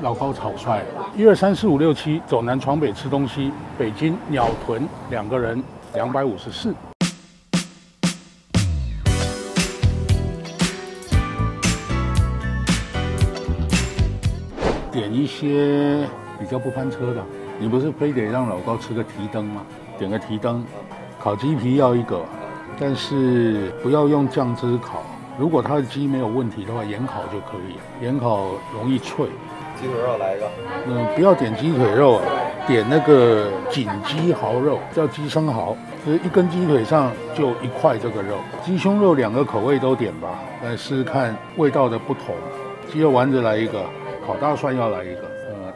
老高草率，1、2、3、4、5、6、7，走南闯北吃东西。北京鸟屯2个人254。点一些比较不翻车的，你不是非得让老高吃个提灯吗？点个提灯，烤鸡皮要1个，但是不要用酱汁烤。如果它的鸡没有问题的话，盐烤就可以，盐烤容易脆。鸡腿肉来一个。不要点鸡腿肉啊，点那个锦鸡蚝肉，叫鸡生蚝，就是1根鸡腿上就1块这个肉。鸡胸肉2个口味都点吧，来试试看味道的不同。鸡肉丸子来1个，烤大蒜要来1个。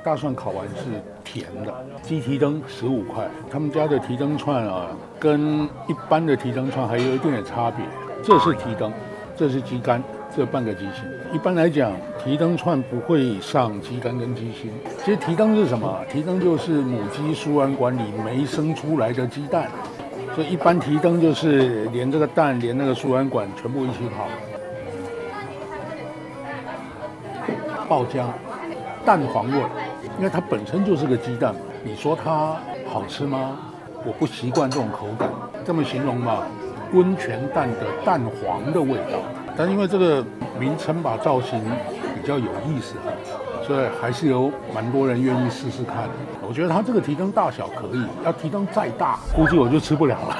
大蒜烤完是甜的。鸡提灯15块，他们家的提灯串啊，跟一般的提灯串还有一点点差别。这是提灯，这是鸡肝，这半个鸡心。一般来讲，提灯串不会上鸡肝跟鸡心。其实提灯是什么？提灯就是母鸡输卵管里没生出来的鸡蛋，所以一般提灯就是连这个蛋连那个输卵管全部一起烤。爆浆，蛋黄味，因为它本身就是个鸡蛋嘛。你说它好吃吗？我不习惯这种口感，这么形容吧，温泉蛋的蛋黄的味道。但因为这个名称吧，造型比较有意思，所以还是有蛮多人愿意试试看。我觉得它这个提灯大小可以，要提灯再大，估计我就吃不了了。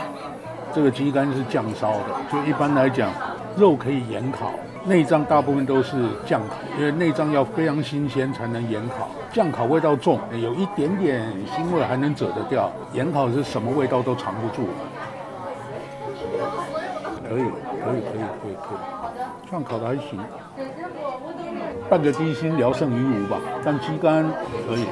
这个鸡肝是酱烧的，就一般来讲，肉可以盐烤。内脏大部分都是酱烤，因为内脏要非常新鲜才能盐烤。酱烤味道重，有一点点腥味还能遮得掉，盐烤是什么味道都藏不住。可以，酱烤的还行。半个鸡心聊胜于无吧，但鸡肝可以。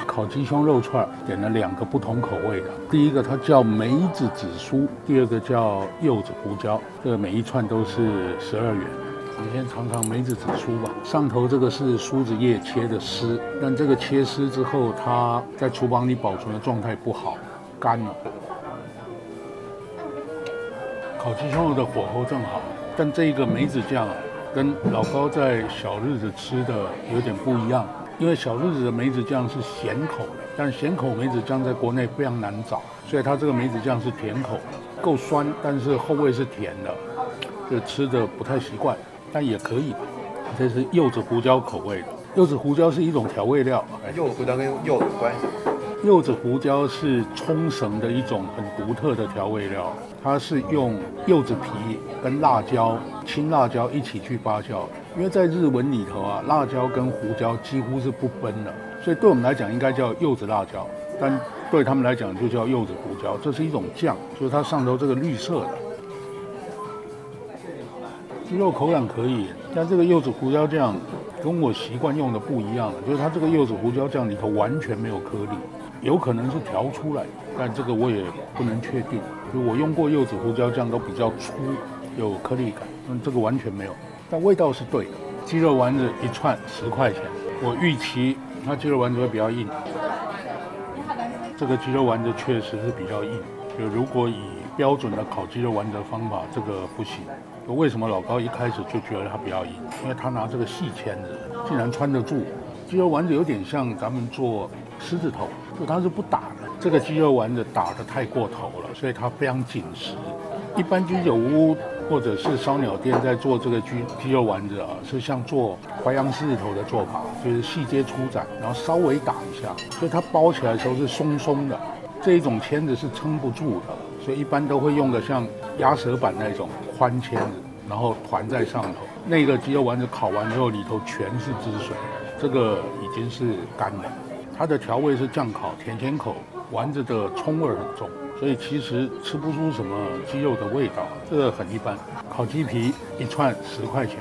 烤鸡胸肉串点了2个不同口味的，第一个它叫梅子紫苏，第二个叫柚子胡椒，这个每一串都是12元。你先尝尝梅子紫苏吧，上头这个是梳子叶切的丝，但这个切丝之后，它在厨房里保存的状态不好，干了。烤鸡胸肉的火候正好，但这个梅子酱啊，跟老高在小日子吃的有点不一样，因为小日子的梅子酱是咸口的，但咸口梅子酱在国内非常难找，所以它这个梅子酱是甜口的，够酸，但是后味是甜的，就吃的不太习惯。但也可以，这是柚子胡椒口味的。柚子胡椒是一种调味料。柚子胡椒跟柚子有关系？柚子胡椒是冲绳的一种很独特的调味料，它是用柚子皮跟辣椒、青辣椒一起去发酵。因为在日文里头啊，辣椒跟胡椒几乎是不分的，所以对我们来讲应该叫柚子辣椒，但对他们来讲就叫柚子胡椒。这是一种酱，就是它上头这个绿色的。鸡肉口感可以，但这个柚子胡椒酱跟我习惯用的不一样了，就是它这个柚子胡椒酱里头完全没有颗粒，有可能是调出来，但这个我也不能确定。就我用过柚子胡椒酱都比较粗，有颗粒感，这个完全没有，但味道是对的。鸡肉丸子1串10块钱，我预期它鸡肉丸子会比较硬，这个鸡肉丸子确实是比较硬，就如果以标准的烤鸡肉丸子的方法，这个不行。为什么老高一开始就觉得它比较硬？因为他拿这个细签子竟然穿得住。鸡肉丸子有点像咱们做狮子头，就它是不打的。这个鸡肉丸子打得太过头了，所以它非常紧实。一般居酒屋或者是烧鸟店在做这个鸡肉丸子啊，是像做淮扬狮子头的做法，就是细接粗斩，然后稍微打一下，所以它包起来的时候是松松的。这一种签子是撑不住的，所以一般都会用的像鸭舌板那种宽签子，然后团在上头。那个鸡肉丸子烤完之后，里头全是汁水，这个已经是干了。它的调味是酱烤，甜口，丸子的葱味很重，所以其实吃不出什么鸡肉的味道，这个很一般。烤鸡皮1串10块钱。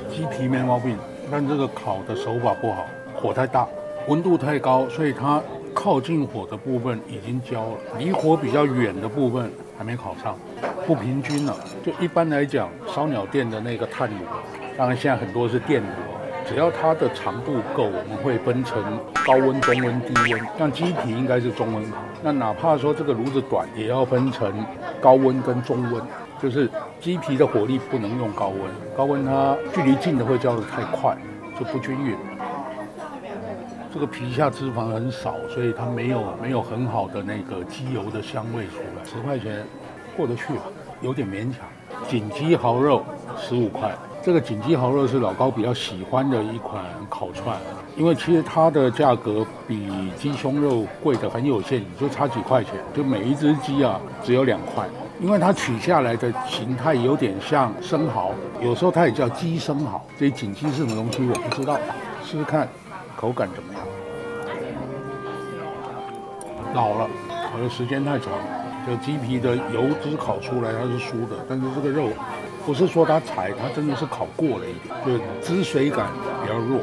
鸡皮没毛病，但这个烤的手法不好，火太大，温度太高，所以它靠近火的部分已经焦了，离火比较远的部分还没烤上，不平均了。就一般来讲，烧鸟店的那个炭炉，当然现在很多是电炉，只要它的长度够，我们会分成高温、中温、低温。像鸡皮应该是中温，那哪怕说这个炉子短，也要分成高温跟中温。就是鸡皮的火力不能用高温，高温它距离近的会焦得太快，就不均匀。这个皮下脂肪很少，所以它没有很好的那个鸡油的香味出来。10块钱过得去吧，有点勉强。锦鸡蚝肉15块，这个锦鸡蚝肉是老高比较喜欢的一款烤串，因为其实它的价格比鸡胸肉贵的很有限，也就差几块钱，就每一只鸡啊只有2块。因为它取下来的形态有点像生蚝，有时候它也叫鸡生蚝。这锦鸡是什么东西我不知道，试试看口感怎么样。老了，烤的时间太长，这鸡皮的油脂烤出来它是酥的，但是这个肉不是说它柴，它真的是烤过了一点，就汁水感比较弱。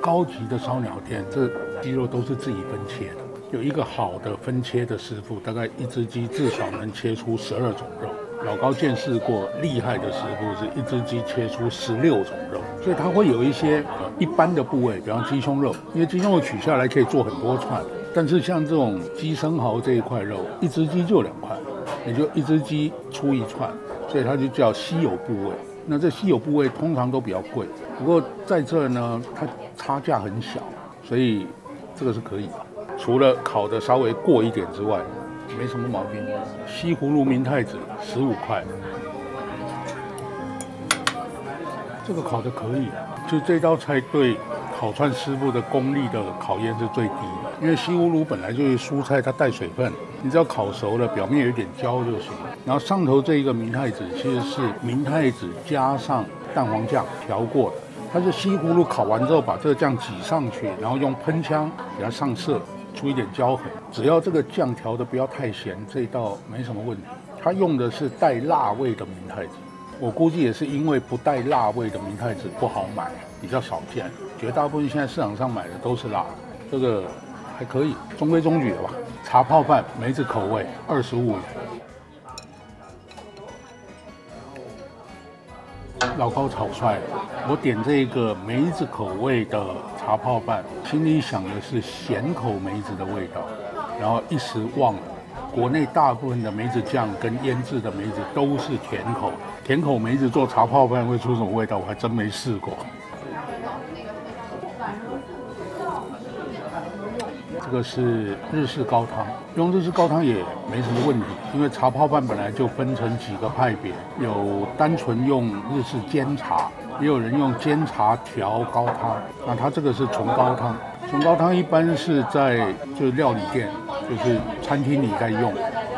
高级的烧鸟店，这鸡肉都是自己分切的。有一个好的分切的师傅，大概一只鸡至少能切出12种肉。老高见识过厉害的师傅是一只鸡切出16种肉，所以它会有一些一般的部位，比方鸡胸肉，因为鸡胸肉取下来可以做很多串，但是像这种鸡生蚝这一块肉，一只鸡就2块，也就一只鸡出一串，所以它就叫稀有部位。那这稀有部位通常都比较贵，不过在这呢，它差价很小，所以这个是可以的。除了烤的稍微过一点之外，没什么毛病。西葫芦明太子15块，这个烤的可以，就这道菜对烤串师傅的功力的考验是最低的，因为西葫芦本来就是蔬菜，它带水分，你只要烤熟了，表面有点焦就行。然后上头这一个明太子其实是明太子加上蛋黄酱调过的，它是西葫芦烤完之后把这个酱挤上去，然后用喷枪给它上色。出一点焦痕，只要这个酱调的不要太咸，这一道没什么问题。它用的是带辣味的明太子，我估计也是因为不带辣味的明太子不好买，比较少见，绝大部分现在市场上买的都是辣的，这个还可以，中规中矩的吧。茶泡饭梅子口味25元。老高炒帅了，我点这个梅子口味的茶泡饭，心里想的是咸口梅子的味道，然后一时忘了，国内大部分的梅子酱跟腌制的梅子都是甜口，甜口梅子做茶泡饭会出什么味道，我还真没试过。这个是日式高汤，用日式高汤也没什么问题，因为茶泡饭本来就分成几个派别，有单纯用日式煎茶，也有人用煎茶调高汤。那它这个是纯高汤，纯高汤一般是在就是料理店，就是餐厅里在用，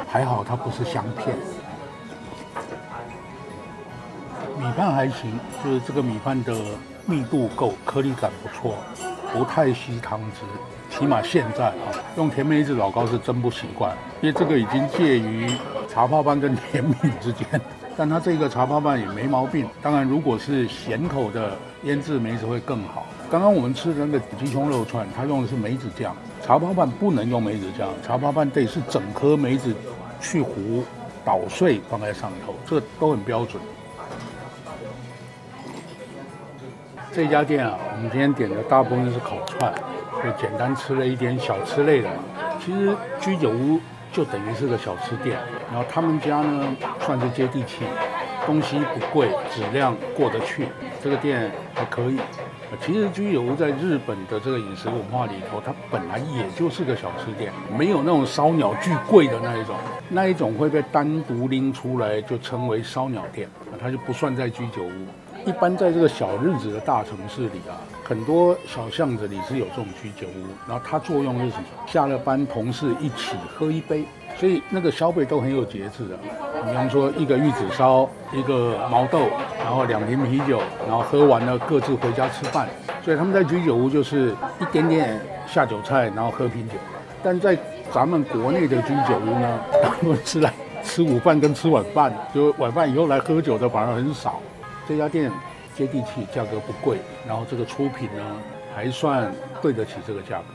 还好它不是香片。米饭还行，就是这个米饭的密度够，颗粒感不错，不太吸汤汁。起码现在啊，用甜梅子老高是真不习惯，因为这个已经介于茶泡饭跟甜米之间。但它这个茶泡饭也没毛病，当然如果是咸口的腌制梅子会更好。刚刚我们吃的那个鸡胸肉串，它用的是梅子酱，茶泡饭不能用梅子酱，茶泡饭得是整颗梅子去核捣碎放在上头，这个都很标准。这家店啊，我们今天点的大部分是烤串，就简单吃了一点小吃类的嘛。其实居酒屋就等于是个小吃店，然后他们家呢算是接地气，东西不贵，质量过得去，这个店还可以。其实居酒屋在日本的这个饮食文化里头，它本来也就是个小吃店，没有那种烧鸟巨贵的那一种会被单独拎出来就称为烧鸟店，它就不算在居酒屋。一般在这个小日子的大城市里啊，很多小巷子里是有这种居酒屋，然后它作用是什么？下了班同事一起喝一杯，所以那个消费都很有节制的。比方说一个玉子烧，一个毛豆，然后2瓶啤酒，然后喝完了各自回家吃饭。所以他们在居酒屋就是一点点下酒菜，然后喝啤酒。但在咱们国内的居酒屋呢，他们是来吃午饭跟吃晚饭，就晚饭以后来喝酒的反而很少。这家店接地气，价格不贵，然后这个出品呢还算对得起这个价格。